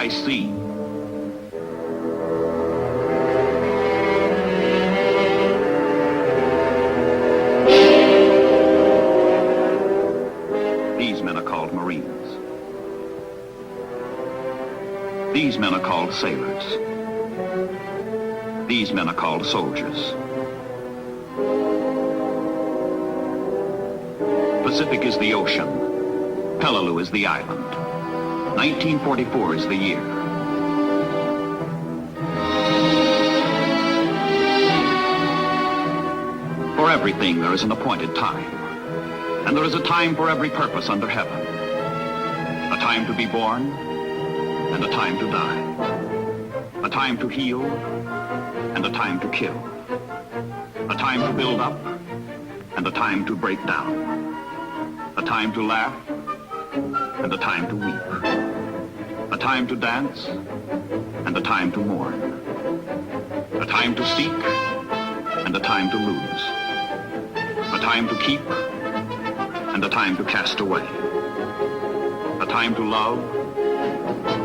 by sea. These men are called Marines. These men are called sailors. These men are called soldiers. Pacific is the ocean. Peleliu is the island. 1944 is the year. For everything there is an appointed time. And there is a time for every purpose under heaven. A time to be born and a time to die. A time to heal and a time to kill. A time to build up and a time to break down. A time to laugh and a time to weep. A time to dance and a time to mourn. A time to seek and a time to lose. A time to keep and a time to cast away. A time to love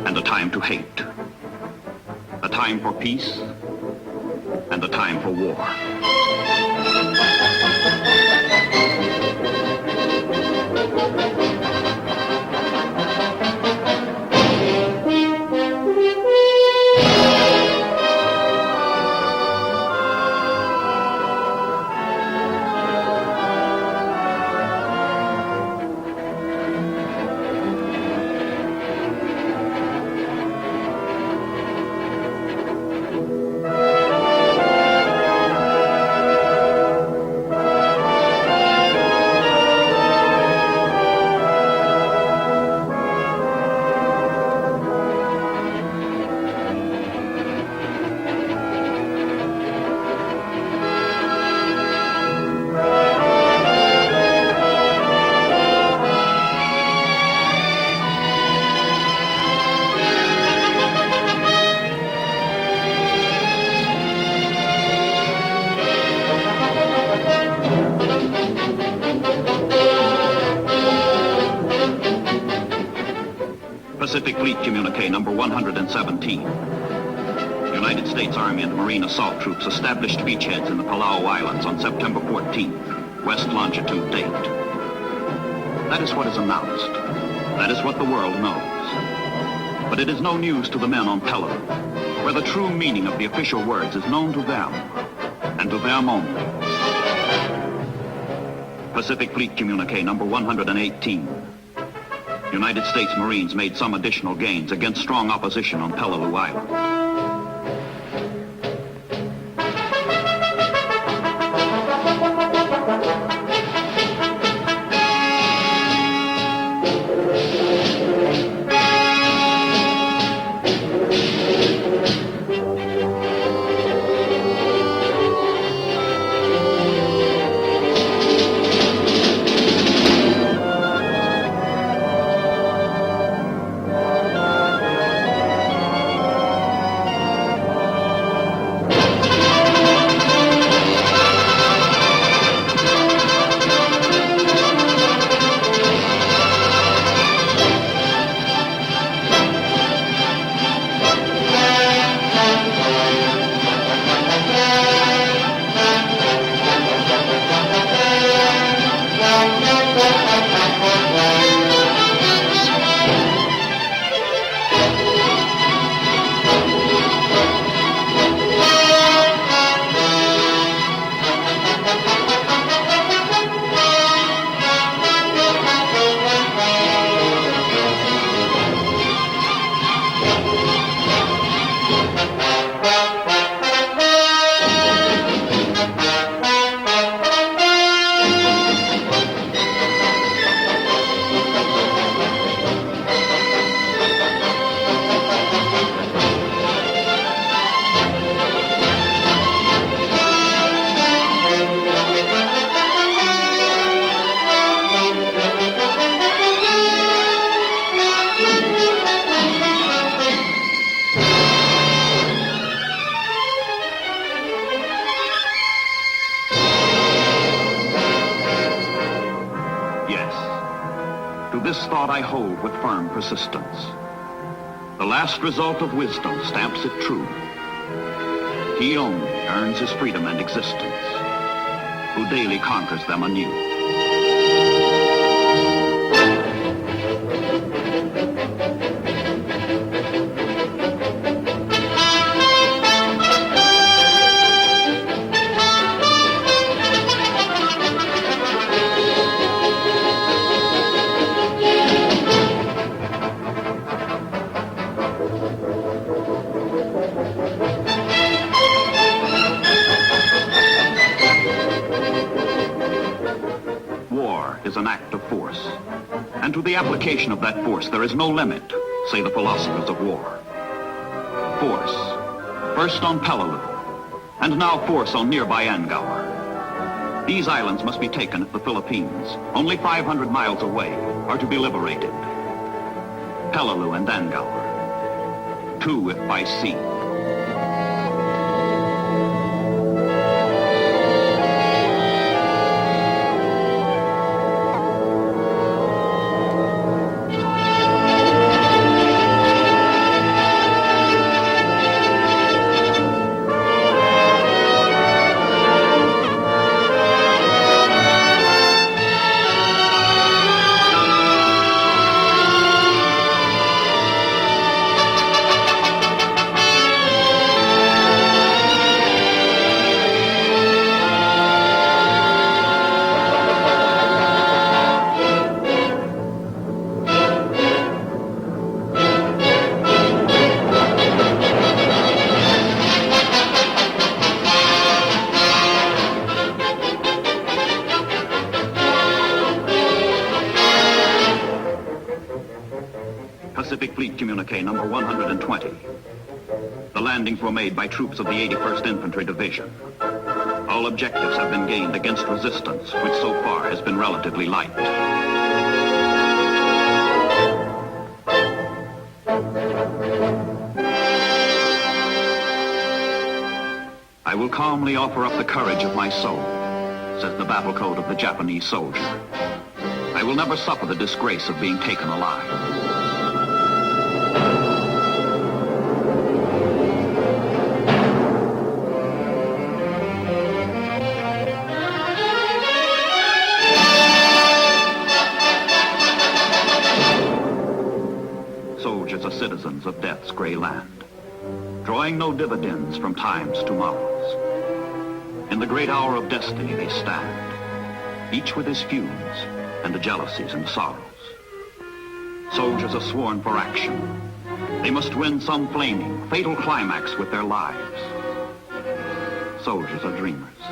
and a time to hate. A time for peace and a time for war. Pacific Fleet Communique number 117. United States Army and Marine Assault Troops established beachheads in the Palau Islands on September 14th, west longitude date. That is what is announced. That is what the world knows. But it is no news to the men on Peleliu, where the true meaning of the official words is known to them, and to them only. Pacific Fleet Communique number 118. United States Marines made some additional gains against strong opposition on Peleliu Island. This thought I hold with firm persistence. The last result of wisdom stamps it true. He only earns his freedom and existence, who daily conquers them anew. War is an act of force, and to the application of that force there is no limit, say the philosophers of war. Force, first on Peleliu, and now force on nearby Angaur. These islands must be taken if the Philippines, only 500 miles away, are to be liberated. Peleliu and Angaur, two if by sea. Pacific Fleet Communique number 120. The landings were made by troops of the 81st Infantry Division. All objectives have been gained against resistance, which so far has been relatively light. I will calmly offer up the courage of my soul, says the battle code of the Japanese soldier. I will never suffer the disgrace of being taken alive. Soldiers are citizens of death's gray land, drawing no dividends from time's tomorrows. In the great hour of destiny they stand, each with his feuds and the jealousies and sorrows. Soldiers are sworn for action. They must win some flaming, fatal climax with their lives. Soldiers are dreamers.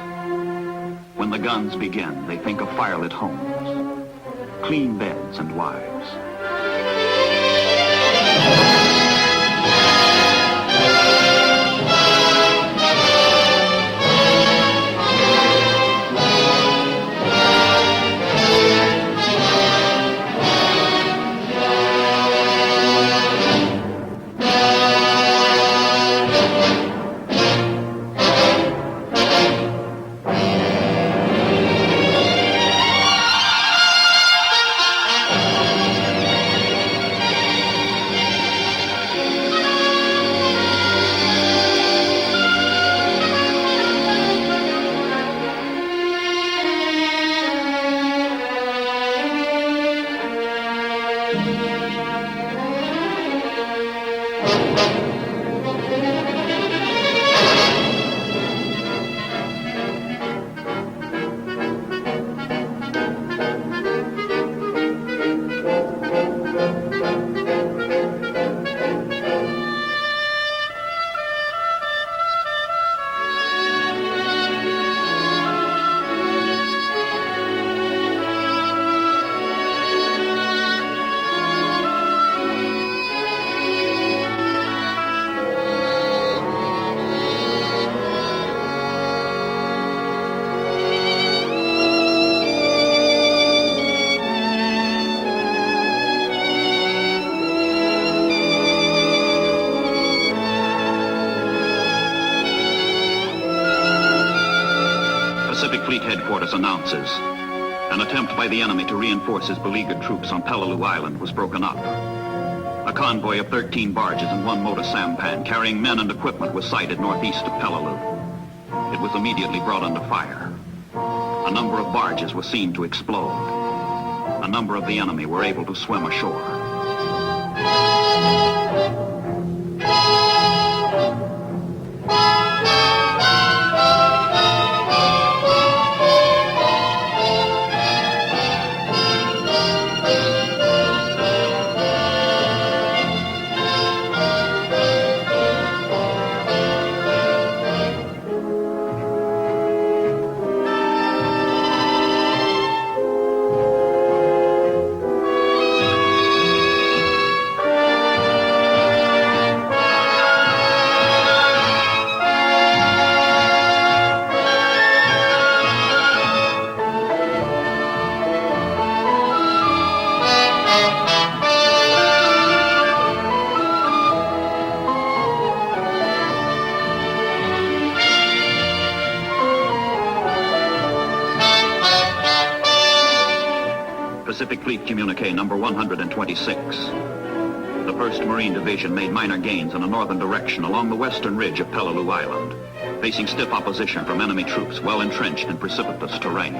When the guns begin, they think of firelit homes, clean beds and wives. Pacific Fleet Headquarters announces an attempt by the enemy to reinforce his beleaguered troops on Peleliu Island was broken up. A convoy of 13 barges and one motor sampan carrying men and equipment was sighted northeast of Peleliu. It was immediately brought under fire. A number of barges were seen to explode. A number of the enemy were able to swim ashore. Pacific Fleet Communique number 126. The 1st Marine Division made minor gains in a northern direction along the western ridge of Peleliu Island, facing stiff opposition from enemy troops well entrenched in precipitous terrain.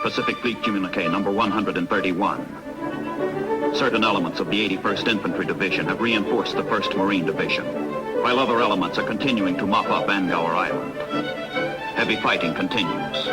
Pacific Fleet Communique number 131. Certain elements of the 81st Infantry Division have reinforced the 1st Marine Division, while other elements are continuing to mop up Angaur Island. Heavy fighting continues.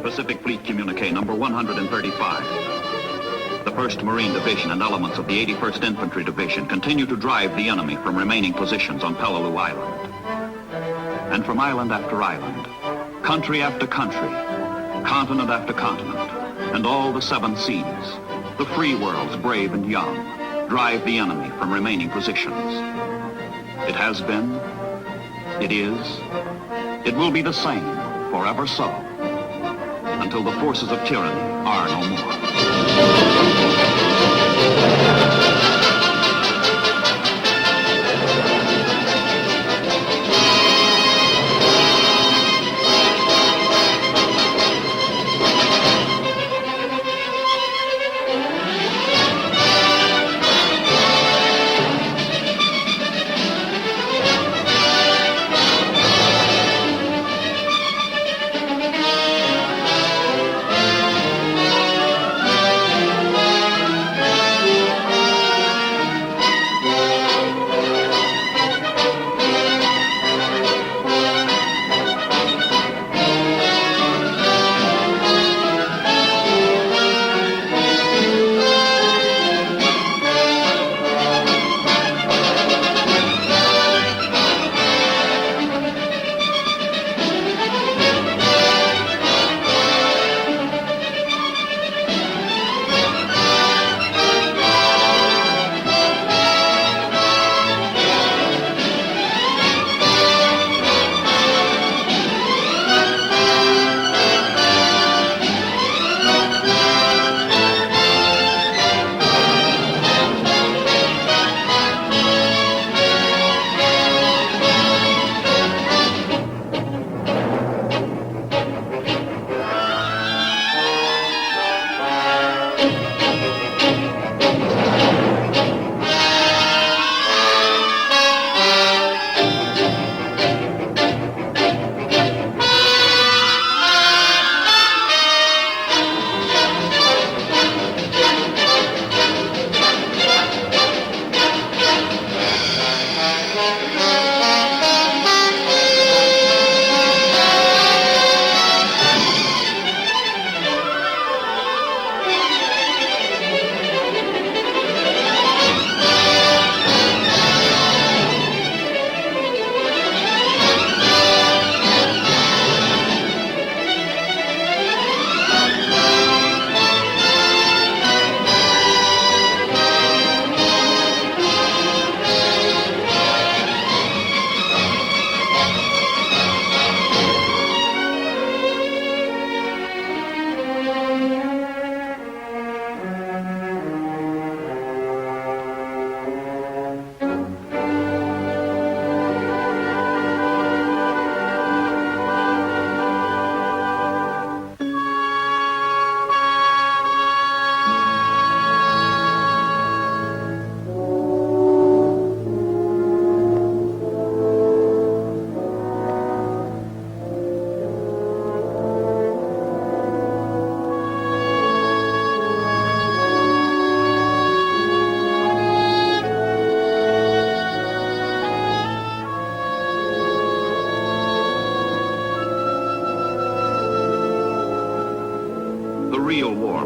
Pacific Fleet Communique number 135. The 1st Marine Division and elements of the 81st Infantry Division continue to drive the enemy from remaining positions on Peleliu Island. And from island after island, country after country, continent after continent, and all the 7 seas, the free worlds, brave and young, drive the enemy from remaining positions. It has been, it is, it will be the same, forever so, until the forces of tyranny are no more.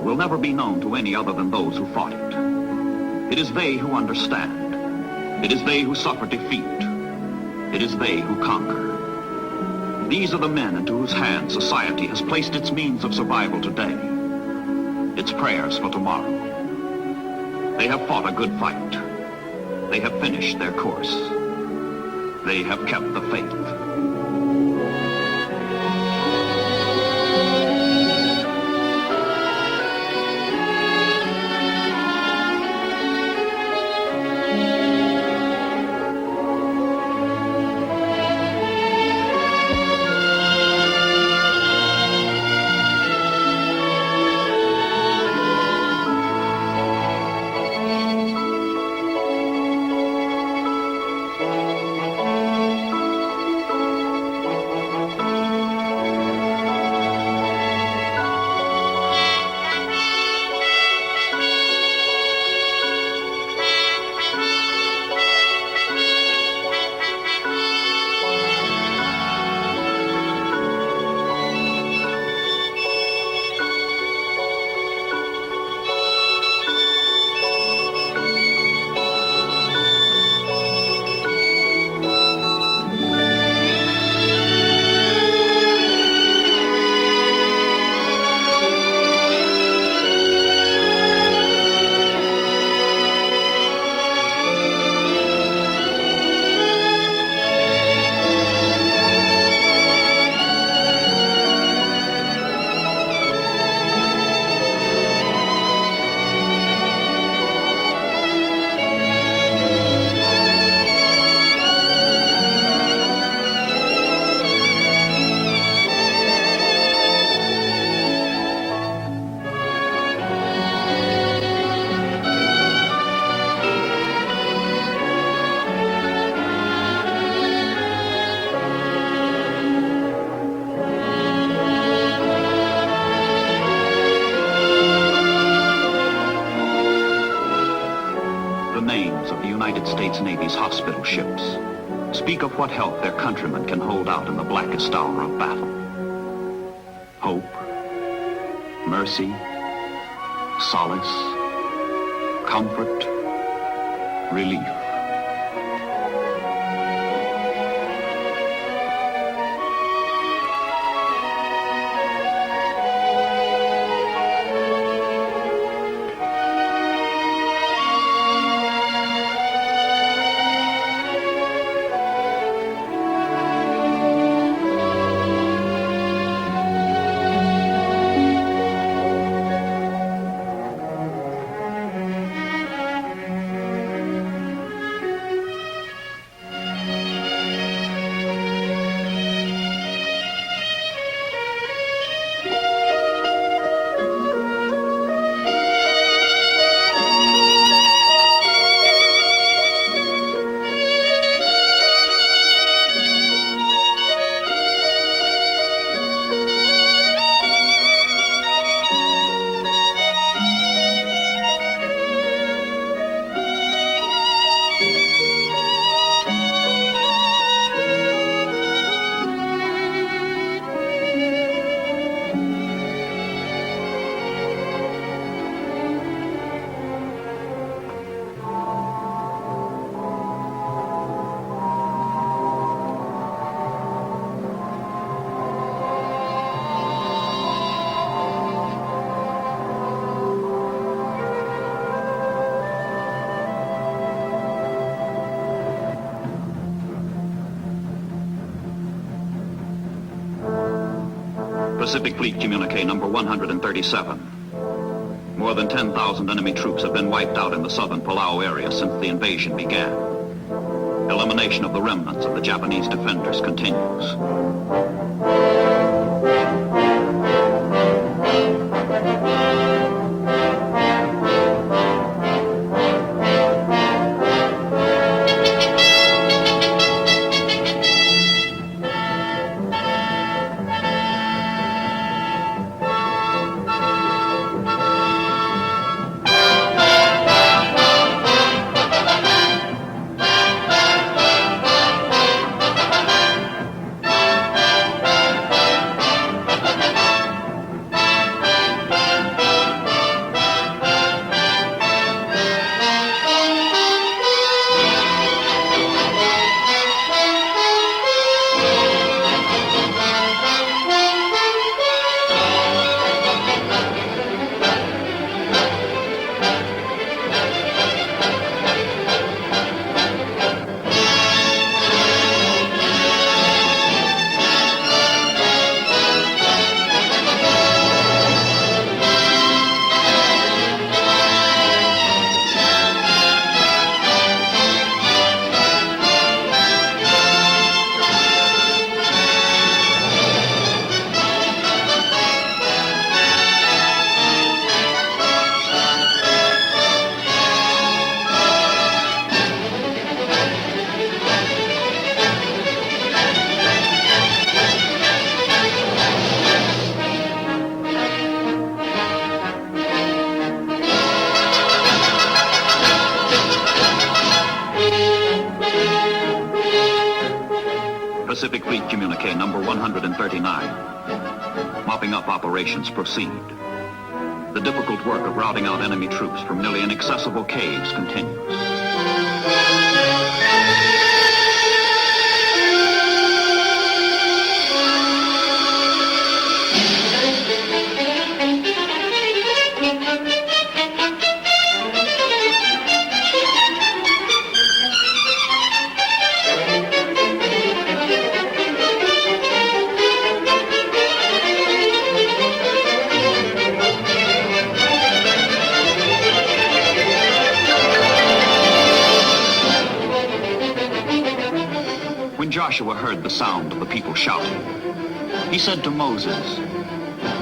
war will never be known to any other than those who fought it. It is they who understand. It is they who suffer defeat. It is they who conquer. These are the men into whose hands society has placed its means of survival today, its prayers for tomorrow. They have fought a good fight. They have finished their course. They have kept the faith. United States Navy's hospital ships speak of what help their countrymen can hold out in the blackest hour of battle. Hope, mercy, solace, comfort, relief. Pacific Fleet communique number 137. More than 10,000 enemy troops have been wiped out in the southern Palau area since the invasion began. Elimination of the remnants of the Japanese defenders continues. Pacific Fleet Communique number 139. Mopping up operations proceed. The difficult work of routing out enemy troops from nearly inaccessible caves continues. When Joshua heard the sound of the people shouting, he said to Moses,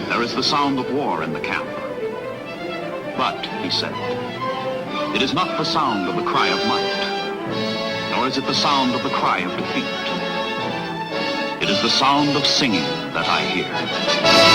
"There is the sound of war in the camp." But, he said, "It is not the sound of the cry of might, nor is it the sound of the cry of defeat. It is the sound of singing that I hear."